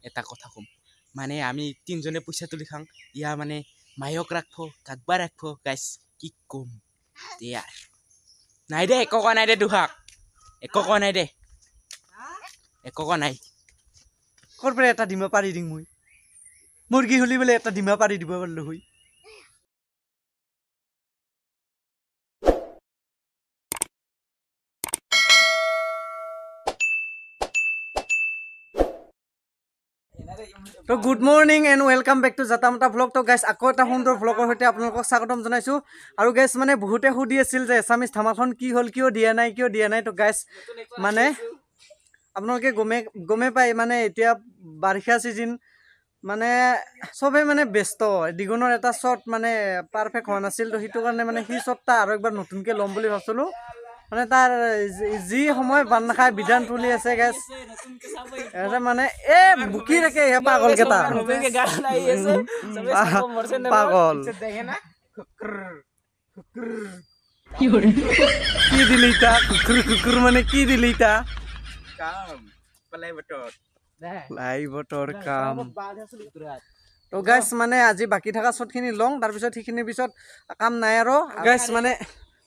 এটা কথা কম মানে আমি তিনজনে পইচা তুলি খাং ইয়া মানে মায়ক রাখবো কাকবা রাখবো গাইস কি কম দিয়া নাই দে একো কোৱা নাই দে দুহাক একো কোৱা নাই দে একো কোৱা নাই ক'ৰ পৰা এটা ডিমা পাৰি দিম মই মুৰ্গী হলি বোলে এটা ডিমা পাৰি দিব পাৰলো হৈ তো good morning and welcome back to জাতামতা ভ্লগ তো গাইছ আকৌ এটা সুন্দৰ ভ্লগৰ সৈতে আপোনালোকক স্বাগতম জনাইছোঁ আৰু গাইছ মানে বহুতে সুধি আছিল যে এছামিছ ধামালখন কি হ'ল কিয় দিয়া নাই তো গাইছ মানে আপোনালোকে গমে পায় মানে এতিয়া বাৰিষা চিজন মানে চবেই মানে ব্যস্ত দিগুণৰ এটা শ্বট মানে পাৰফেক্ট হোৱা নাছিল তো সেইটো কাৰণে মানে সেই শ্বটটা আৰু একবাৰ নতুনকৈ ল'ম বুলি ভাবিছিলোঁ মানে তাৰ যি সময় বান নাখায় বিধান তুলি আছে গাইছ মানে এ বুকি থাকে ইয়া পাগল কেইটা পাগল কি দিলি তা কুকুৰ মানে কি দিলি তা কাম লাই বতৰ কাম তো গাইছ মানে আজি বাকী থকা শ্বটখিনি লওঁ তাৰপিছত সেইখিনিৰ পিছত কাম নাই আৰু গাইছ মানে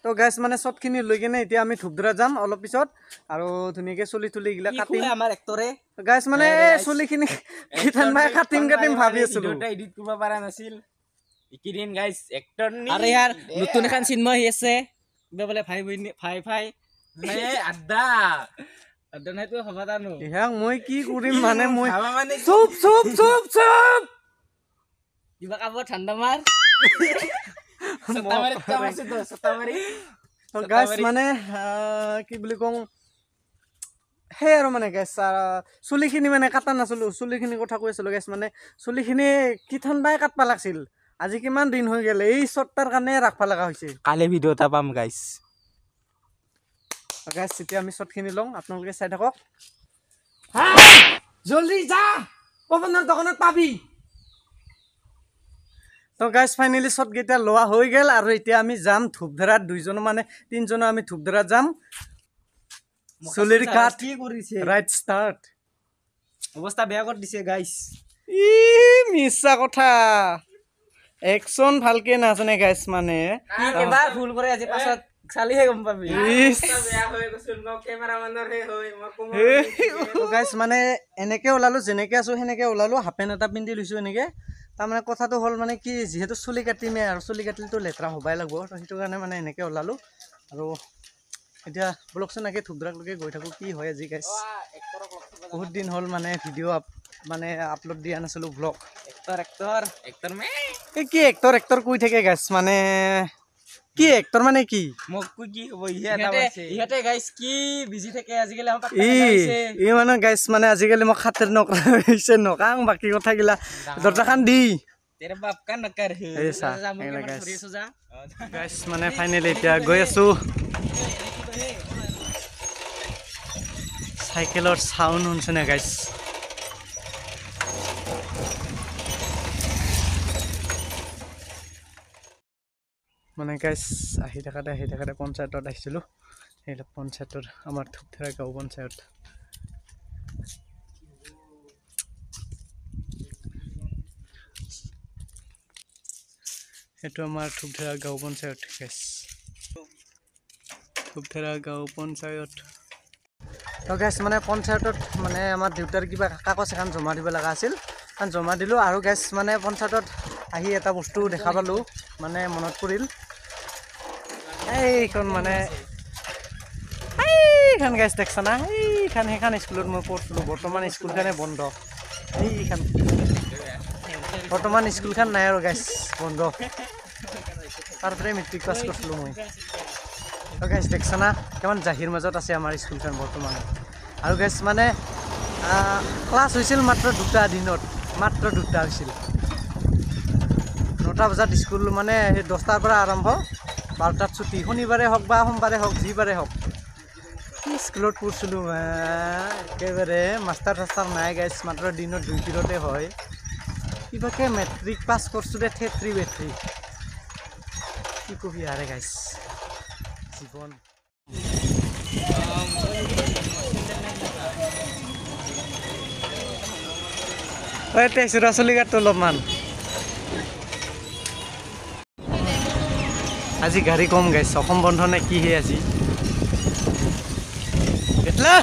তো গাইছ মানে শ্বটখিনি লৈ কিনে এতিয়া আমি ধূপধৰা যাম অলপ পিছত আৰু ধুনীয়াকৈ চুলি তুলি গিলা কাটিম আমাৰ এক্টৰে গাইছ মানে চুলিখিনি কাটিম ভাবি আছিলোঁ এডিট কৰিব পৰা নাছিল এইকেইদিন গাইছ এক্টৰ আৰু ইয়াৰ নতুন এখন চিনেমা আহি আছে কিবা বোলে ভাই আড্ডা নাই তো হবা জানো ইহাক মই কি কৰিম মানে মই চুপ কিবা কাপোৰ ঠাণ্ডা মাৰ গাইছ মানে কি বুলি কওঁ সেই আৰু মানে গাইছ চুলিখিনি মানে কাটা নাছিলোঁ চুলিখিনি কথা কৈ আছিলোঁ গাইছ মানে চুলিখিনি কি ঠাণ্ডাই কাটবা লাগছিল আজি কিমান দিন হৈ গ'ল এই শ্বটটাৰ কাৰণে ৰাখবা লগা হৈছে কালি ভিডিঅ' এটা পাম গাইছ গাইছ এতিয়া আমি শ্বটখিনি লওঁ আপোনালোকে চাই থাকক জলদি যা পৱনৰ দোকানত পাবি তো গাইছ ফাইনেলি শ্বটকেইটা লোৱা হৈ গ'ল আৰু এতিয়া আমি যাম ধূপধৰাত তিনিজনো আমি ধূপধৰাত যাম চুলিৰ কাট কি কৰিছে ৰাইট ষ্টাৰ্ট অৱস্থা বেয়া কৰি দিছে গাইছ মিছা কথা একচন ভালকে নাজানে গাইছ মানে এবাৰ ভুল কৰে আজি পাছত চালিহে গম পাবি গাইছ মানে এনেকে ওলালো যেনেকে আছো সেনেকে ওলালো হাফ পেণ্ট এটা পিন্ধি লৈছো এনেকে তাৰমানে কথাটো হ'ল মানে কি যিহেতু চুলি কাটিমে আৰু চুলি কাটিলেতো লেতেৰা হ'বাই লাগব তো সেইটো কাৰণে মানে এনেকে ওলালো আৰু এতিয়া ব্লগচোন একে ধূপধৰালৈকে গৈ থাকোঁ কি হয় আজি গাইছ বহুত দিন হ'ল মানে ভিডিঅ' মানে আপলোড দিয়া নাছিলোঁ ব্লগ এক্টৰ মে এই কি এক্টৰ কৈ থাকে গাইছ মানে কি এক্টৰ মানে কি মোক কি হ'ব ইহঁতে গাইছ কি বিজি থাকে আজিকালি ই মানে গাইছ মানে আজিকালি মোক খাতিৰ নকৰা হৈছে নকাং বাকী কথাগিলা দৰজাখন দি গাইছ মানে ফাইনেলি এতিয়া গৈ আছো চাইকেলৰ চাউণ্ড শুনছনে গাইছ মানে গাইছ আহি থাকাতে পঞ্চায়তত আহিছিলোঁ সেইবিলাক পঞ্চায়তৰ আমাৰ ধূপধৰা গাঁও পঞ্চায়ত সেইটো আমাৰ ধূপধৰা গাঁও পঞ্চায়ত গাইছ ধূপধৰা গাঁও পঞ্চায়ত তো গাইছ মানে পঞ্চায়তত মানে আমাৰ দেউতাৰ কিবা কাগজ এখন জমা দিব লগা আছিল কাৰণ জমা দিলোঁ আৰু গাইছ মানে পঞ্চায়তত আহি এটা বস্তু দেখা পালোঁ মানে মনত পৰিল এইখন মানে এইখন গাইছ দেখছা না সেইখন স্কুলত মই পঢ়িছিলোঁ বৰ্তমান স্কুলখনে বন্ধ এইখন বৰ্তমান স্কুলখন নাই আৰু গাইছ বন্ধ তাৰপৰাই মেট্ৰিক পাছ কৰিছিলোঁ মই গাইছ দেখছা না কিমান জাহিৰ মাজত আছে আমাৰ স্কুলখন বৰ্তমান আৰু গাইছ মানে ক্লাছ হৈছিল মাত্ৰ দুটা হৈছিল 9টা বজাত স্কুল মানে সেই 10টাৰ পৰা আৰম্ভ 12টাত ছুটি শনিবাৰে হওক বা সোমবাৰে হওক যিবাৰে হওক স্কুলত পঢ়িছিলোঁ একেবাৰে মাষ্টাৰ নাই গাইছ মাত্ৰ দিনত 2 পিৰিয়ডে হয় কিবাকে মেট্ৰিক পাছ কৰিছোঁ দে থেত্ৰী বেট্ৰি কি কবি আৰে গাইছ জীৱন চুৰা চলি কাটটো অলপমান আজি গাড়ী কম গাইছ অসম বন্ধ নে কি হে আজি এটলা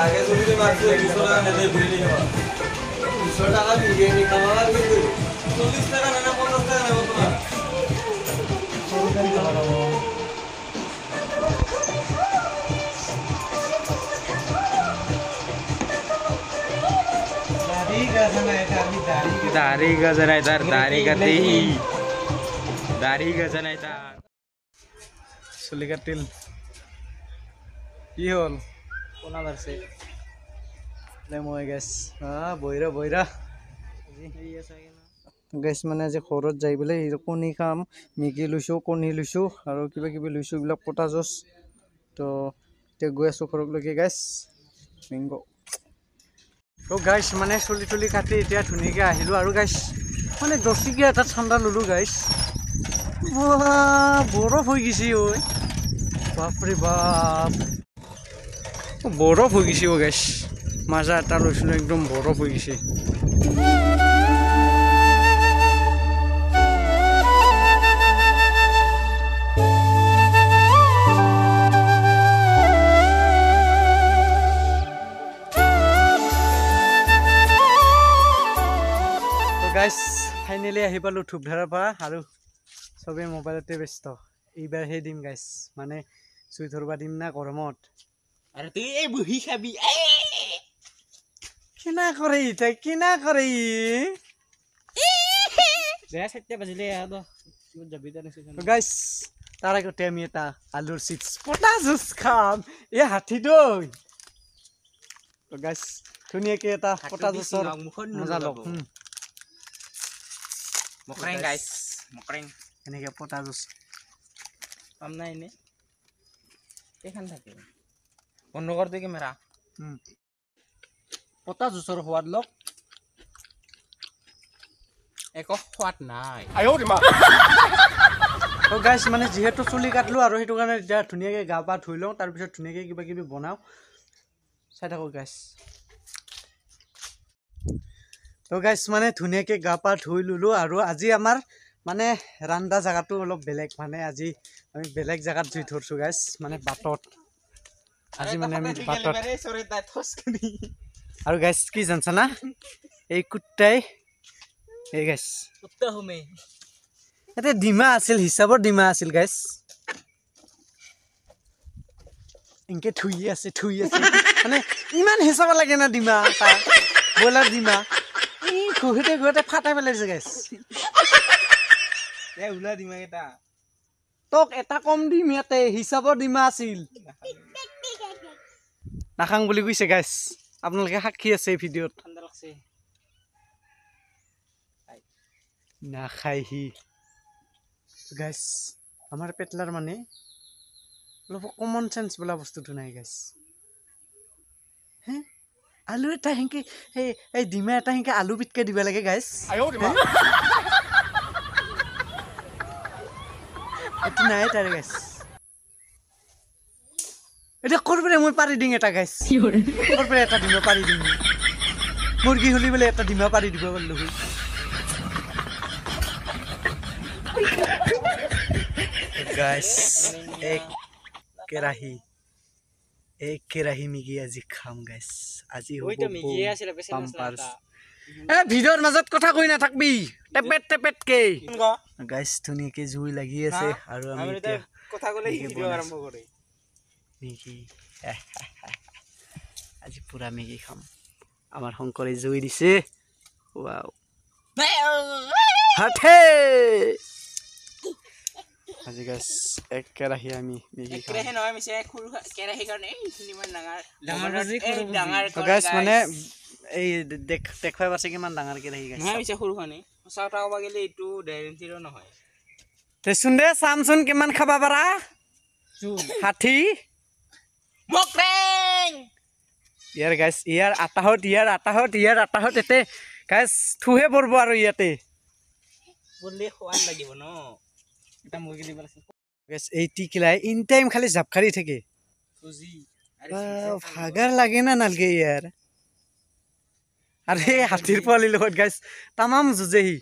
আগে যদি মারছো 200 টাকা নেবে ভুলে যাবা 200 টাকা বিরিয়ানি খাওয়া কিন্তু 40 টাকা না 50 টাকা নেব তোমার दाढी गजन आहे तर दाढी करते दाढी गजन आहे तर চুলি কাটিল কি হল कोणा भरसे মই গেছ বৈৰা বৈৰা গেছ মানে আজি ঘৰত যাই পেলাই কণী খাম মেগী লৈছোঁ কণী লৈছোঁ আৰু কিবা কিবি লৈছোঁ এইবিলাক পটা জুচ তো এতিয়া গৈ আছোঁ ঘৰলৈকে গেছ মেংগ তো গাইছ মানে চুলি তুলি কাটি এতিয়া ধুনীয়াকৈ আহিলোঁ আৰু গাইছ মানে দচিকীয়া এটা ঠাণ্ডা ল'লোঁ গাইছ বৰফ হৈ গৈছে ঐ বাপৰে বাপ বৰফ হৈ গৈছে গাইছ মাজা এটা লৈছিলোঁ একদম বৰফ হৈ গৈছে গাইছ ফাইনেলি আহি পালোঁ ধূপধাৰাৰ পৰা আৰু চবেই মোবাইলতে ব্যস্ত এইবাৰহে দিম গাইছ মানে চুই ধৰিব দিম না গৰমত अरे तू ये बुही खाबी কিনা কৰে এতিয়া কিনা কৰে दे सत्य बजले यार तो जबी तो नहीं গাইছ তাৰ আগতে আমি এটা আলুৰ চিপছ পটা জুচ খাম এই হাতী দৈ তো গাইছ ধুনীয়াকৈ এটা পটা জুচৰ মজা লওক मोकरेंग गाइस मोकरेंग এনেকৈ পটা জুচ हम ना इन्हें एखान থাকে বন্ধ कर दे कैमरा পটা জুচৰ সোৱাদ লওক एको स्वाद নাই তো গাইছ মানে যিহেতু চুলি কাটলোঁ আৰু সেইটো কাৰণে এতিয়া ধুনীয়াকৈ গা পা ধুই লওঁ তাৰপিছত ধুনীয়াকৈ কিবা কিবি বনাওঁ চাই থাকোঁ গাইছ তো গাইছ মানে ধুনীয়াকৈ গা পা ধুই ল'লোঁ আৰু আজি আমাৰ মানে ৰান্ধা জেগাটো অলপ বেলেগ মানে আজি আমি বেলেগ জেগাত জুই ধৰিছোঁ গাইছ মানে বাটত আজি মানে আমি বাটত আৰু গাইছ কি জানছা না এই কুত্তাই এই গাইছ कुत्ता हूं मैं এটা ডিমা আছিল হিচাপৰ ডিমা আছিল গাইছ ইনকে থুই আছে মানে ইমান হিচাপ লাগে না ডিমা তাৰ ব্ৰইলাৰ ডিমা ই ঘুহতে ঘুহতে ফাটাই পেলাইছে গাইছ ए उला दिमाग এটা তোক এটা কম দিম ইয়াতে হিচাপৰ ডিমা আছিল নাখাং বুলি কৈছে গাইছ আপোনালোকে সাক্ষী আছে এই ভিডিঅ'ত ঠান্ডা লাগছে নাখাই হি গাইছ আমাৰ পেটলাৰ মানে অলপ কমন চেন্স বোলা বস্তুটো নাই গাইছ হে আলু এটা হেংকে এই ডিমা এটা হেংকে আলু পিটকে দিব লাগে গাইছ এইটো নাই তাৰে গাইছ এতিয়া ক'ৰ পৰা মই পাৰি দিম এটা গাইছ ক'ৰ পৰা এটা ডিমা পাৰি দিম মুৰ্গী হলি বোলে এটা ডিমা পাৰি দিব পাৰিলো গাইছ এক কেৰাহী মেগী আজি খাম গাইছ আজি ওইটা মেগী আছিল বেছি পাম্পাৰ্ছ ভিডিঅ'ৰ মাজত কথা কৈ নাথাকবি টেপেটকে গাইছ ধুনীয়াকৈ জুই লাগি আছে আৰু আমি এতিয়া কথা কলে ভিডিঅ' আৰম্ভ কৰে মেগী আজি পুৰা মেগী খাম আমাৰ শংকৰে জুই দিছে ৱাও হাতে আজি গাইছ এক কেৰাহী আমি মেগী খাম কেৰাহী নহয় মিছে খুৰু কেৰাহী কাৰণে ইমান ডাঙৰ গাইছ মানে এই দেখুৱাই পাছে কিমান ডাঙৰ কেৰাহী গাইছ নহয় মিছে সৰু খানে সঁচা কথা ক'ব গ'লে এইটো ডেৰেণ্টিৰো নহয় দেচোন দে চামচোন কিমান খাবা পাৰা ষাঠি মকৰেং ইয়াৰ গাইছ ইয়াৰ আটাহত এতে গাইছ থুহে পৰিব আৰু ইয়াতে বলে খোৱান লাগিব ন এটা মুৰ্গী দিব আছে গাইছ এই টিকলাই ইন টাইম খালি জাপখাৰি থাকে চুজি ভাগাৰ লাগে না নালগে ইয়াৰ আৰু এই হাতীৰ পোৱালিৰ লগত গাইছ তামাম যুঁজেহি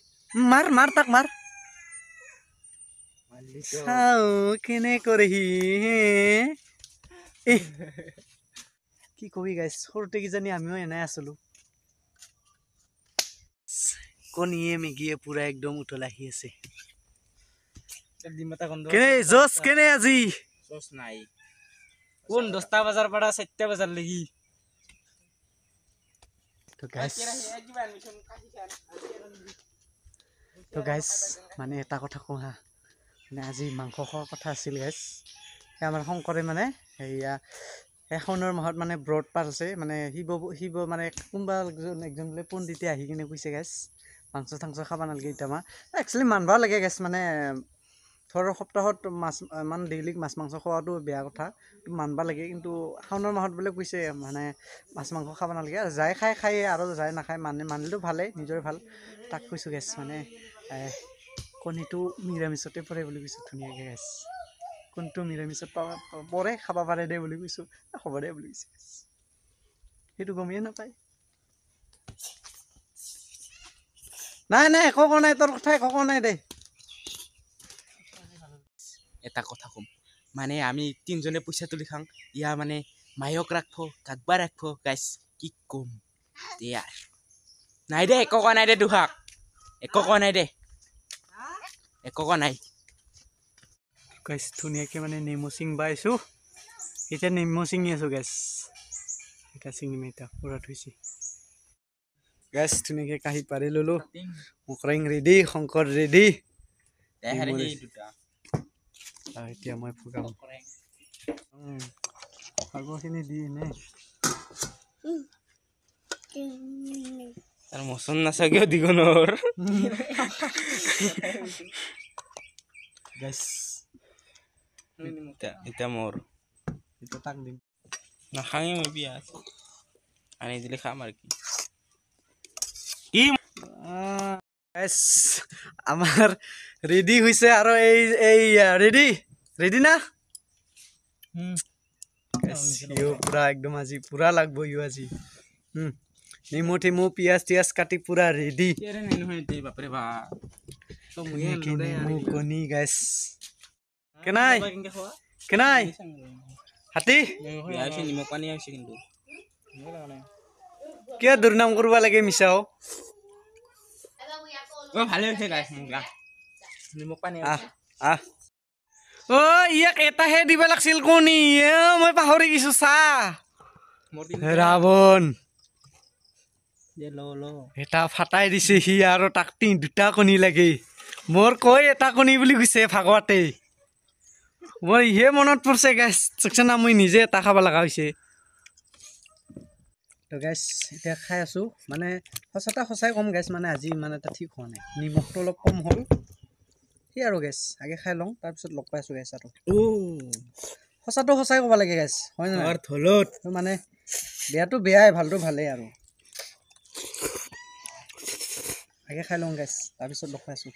মাৰ মাৰ তাক মাৰ চাও কেনে কৰেহি কি কবি গাইছ সৰুতে কিজানি আমিও এনাই আছিলো কণীয়ে মেগীয়ে পুৰা একদম উতলাই আহি আছে ডিম এটা গন্ধ কেনে জোচ কেনে আজি জোচ নাই কোন 10টা বজাৰ পৰা 4টা বজাৰ লাগি তো গাইছ মানে এটা কথা কওঁ হা মানে আজি মাংস খোৱাৰ কথা আছিল গাইছ আমাৰ শংকৰে মানে সেয়া শাওণৰ মাহত মানে ব্ৰত পালছে মানে শিৱ মানে কোনোবা একজন বোলে পণ্ডিতে আহি কিনে কৈছে গাইছ মাংস চাংস খাব নালাগে এতিয়া একচুৱেলি মানব লাগে গাইছ মানে ধৰ সপ্তাহত মাছ মানে ডেইলি মাছ মাংস খোৱাটো বেয়া কথা মানব লাগে কিন্তু শাওণৰ মাহত বোলে কৈছে মানে মাছ মাংস খাব নালাগে যাই খায় আৰু যাই নাখায় মানিলেও ভালেই নিজৰে ভাল তাক কৈছোঁ গাইছ মানে কণীটো নিৰামিষতে পৰে বুলি কৈছোঁ ধুনীয়াকৈ গাইছ কোনটো নিৰামিষত পৰে খাব পাৰে দে বুলি কৈছোঁ হ'ব দে বুলি কৈছে সেইটো গমেই নাপায় নাই একো কোৱা নাই তোৰ কথা একো কোৱা নাই দে এটা কথা কম মানে আমি তিনজনে পইচা তুলি খাং ইয়া মানে মায়ক ৰাখব কাকবা ৰাখব গাইছ কি কম দেয়াৰ নাই দে একো কোৱা নাই দে দুহাক একো কোৱা নাই দে একো কোৱা নাই গাইছ ধুনীয়াকৈ মানে নেমু চিঙবা আহিছোঁ এতিয়া নেমু চিঙি আছোঁ গাইছ এটা চিঙিম এতিয়া পুৰা থৈছে গাইছ ধুনীয়াকৈ কাঁহীত পাৰি ল'লোঁ মকৰাইং ৰেডি শংকৰ ৰেডি এতিয়া মই ফুকাম আগৰখিনি দি এনে তাৰ মচন নাচাকিও দিগনৰ গাইছ এতিয়া মোৰ এতিয়া তাক দিম নাখাঙে মই পিয়াজ আনি দিলে খাম আৰু কি গাইছ আমাৰ ৰেডি হৈছে আৰু এই ৰেডি না ইও পুৰা একদম আজি পুৰা লাগব ইও আজি নেমু টেমু পিয়াজ টিয়াজ কাটি পুৰা ৰেডি বাপৰে বা নেমু কণী গাইছ কেনাই হাতী নিমখ পানী হৈছে কিন্তু কিয় দুৰ্নাম কৰিব লাগে মিছাও ভালে হৈছে গাইছ নিমখ পানী আহ ইয়াক এটাহে দিব লাগিছিল কণী মই পাহৰি গৈছো চাহ ৰাৱণ এটা ফাটাই দিছে সি আৰু তাক দুটা কণী লাগে মোৰ কৈ এটা কণী বুলি কৈছে ভাগৱতে মোৰ ইহে মনত পৰিছে গাইছ চাকচোন মই নিজে এটা খাব লগা হৈছে তো গাইছ এতিয়া খাই আছোঁ মানে সঁচাই কম গাইছ মানে আজি ইমান এটা ঠিক হোৱা নাই নিমখটো অলপ কম হ'ল সেই আৰু গাইছ আগে খাই লওঁ তাৰপিছত লগ পাই আছোঁ গাইছ আৰু সঁচাটো সঁচাই ক'ব লাগে গাইছ হয় নহয় থলত মানে বেয়াটো বেয়াই ভালটো ভালেই আৰু আগে খাই লওঁ গাইছ তাৰপিছত লগ পাই আছোঁ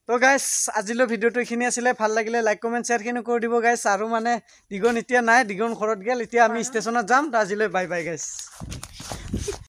তো গাইছ আজিলৈ ভিডিঅ'টো এইখিনি আছিলে ভাল লাগিলে লাইক কমেণ্ট শ্বেয়াৰখিনি কৰি দিব গাইছ আৰু মানে দিগন এতিয়া নাই দিগন ঘৰত গ'ল এতিয়া আমি ষ্টেচনত যাম তো আজিলৈ বাই বাই গাইছ